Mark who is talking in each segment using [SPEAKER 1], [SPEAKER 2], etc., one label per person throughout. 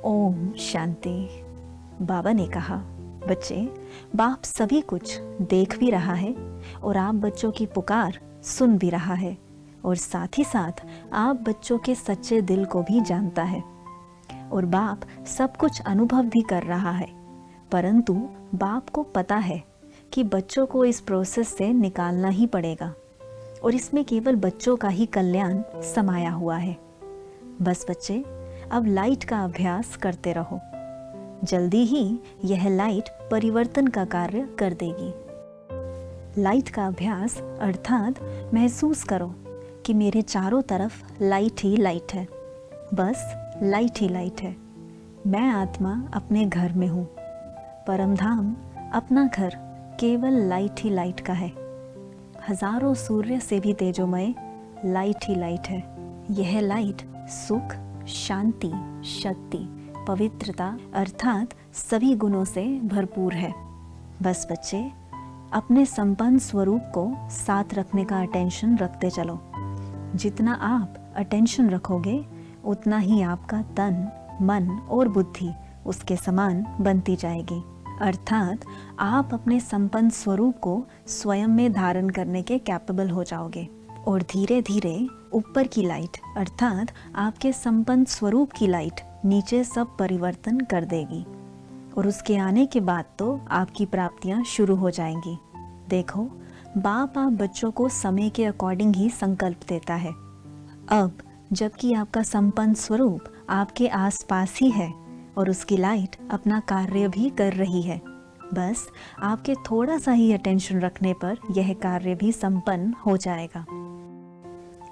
[SPEAKER 1] ओम शांति। बाबा ने कहा, बच्चे, बाप सभी कुछ देख भी रहा है और आप बच्चों की पुकार सुन भी रहा है और साथ ही साथ आप बच्चों के सच्चे दिल को भी जानता है और बाप सब कुछ अनुभव भी कर रहा है। परंतु बाप को पता है कि बच्चों को इस प्रोसेस से निकालना ही पड़ेगा और इसमें केवल बच्चों का ही कल्याण समाया हुआ है। बस बच्चे, अब लाइट का अभ्यास करते रहो। जल्दी ही यह लाइट परिवर्तन का कार्य कर देगी। लाइट का अभ्यास अर्थात महसूस करो कि मेरे चारों तरफ लाइट ही लाइट है, बस लाइट ही लाइट है। मैं आत्मा अपने घर में हूँ, परमधाम अपना घर केवल लाइट ही लाइट का है। हजारों सूर्य से भी तेजोमय लाइट ही लाइट है। यह लाइट सुख, शांति, शक्ति, पवित्रता अर्थात सभी गुणों से भरपूर है। बस बच्चे, अपने संपन्न स्वरूप को साथ रखने का अटेंशन रखते चलो। जितना आप अटेंशन रखोगे उतना ही आपका तन, मन और बुद्धि उसके समान बनती जाएगी। अर्थात आप अपने संपन्न स्वरूप को स्वयं में धारण करने के कैपेबल हो जाओगे और धीरे धीरे ऊपर की लाइट अर्थात आपके संपन्न स्वरूप की लाइट नीचे सब परिवर्तन कर देगी और उसके आने के बाद तो आपकी प्राप्तियां शुरू हो जाएंगी। देखो, बाप आप बच्चों को समय के अकॉर्डिंग ही संकल्प देता है। अब जबकि आपका संपन्न स्वरूप आपके आसपास ही है और उसकी लाइट अपना कार्य भी कर रही है, बस आपके थोड़ा सा ही अटेंशन रखने पर यह कार्य भी संपन्न हो जाएगा।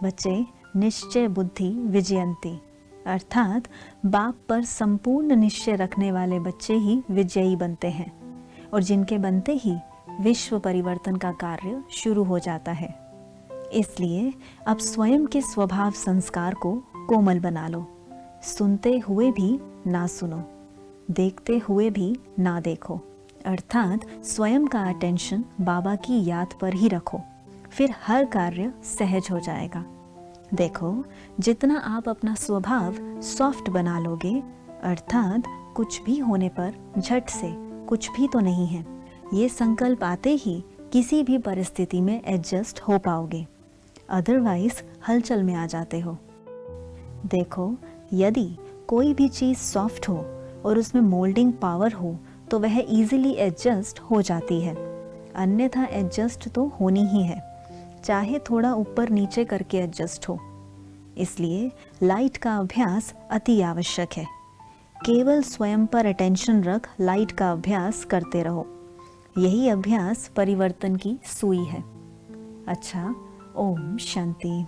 [SPEAKER 1] बच्चे, निश्चय बुद्धि विजयंती अर्थात बाप पर संपूर्ण निश्चय रखने वाले बच्चे ही विजयी बनते हैं और जिनके बनते ही विश्व परिवर्तन का कार्य शुरू हो जाता है। इसलिए अब स्वयं के स्वभाव संस्कार को कोमल बना लो। सुनते हुए भी ना सुनो, देखते हुए भी ना देखो, अर्थात स्वयं का अटेंशन बाबा की याद पर ही रखो, फिर हर कार्य सहज हो जाएगा। देखो, जितना आप अपना स्वभाव सॉफ्ट बना लोगे अर्थात कुछ भी होने पर झट से कुछ भी तो नहीं है, ये संकल्प आते ही किसी भी परिस्थिति में एडजस्ट हो पाओगे, अदरवाइज हलचल में आ जाते हो। देखो, यदि कोई भी चीज़ सॉफ्ट हो और उसमें मोल्डिंग पावर हो तो वह इजीली एडजस्ट हो जाती है, अन्यथा एडजस्ट तो होनी ही है, चाहे थोड़ा ऊपर नीचे करके एडजस्ट हो। इसलिए लाइट का अभ्यास अति आवश्यक है। केवल स्वयं पर अटेंशन रख लाइट का अभ्यास करते रहो। यही अभ्यास परिवर्तन की सुई है। अच्छा, ओम शांति।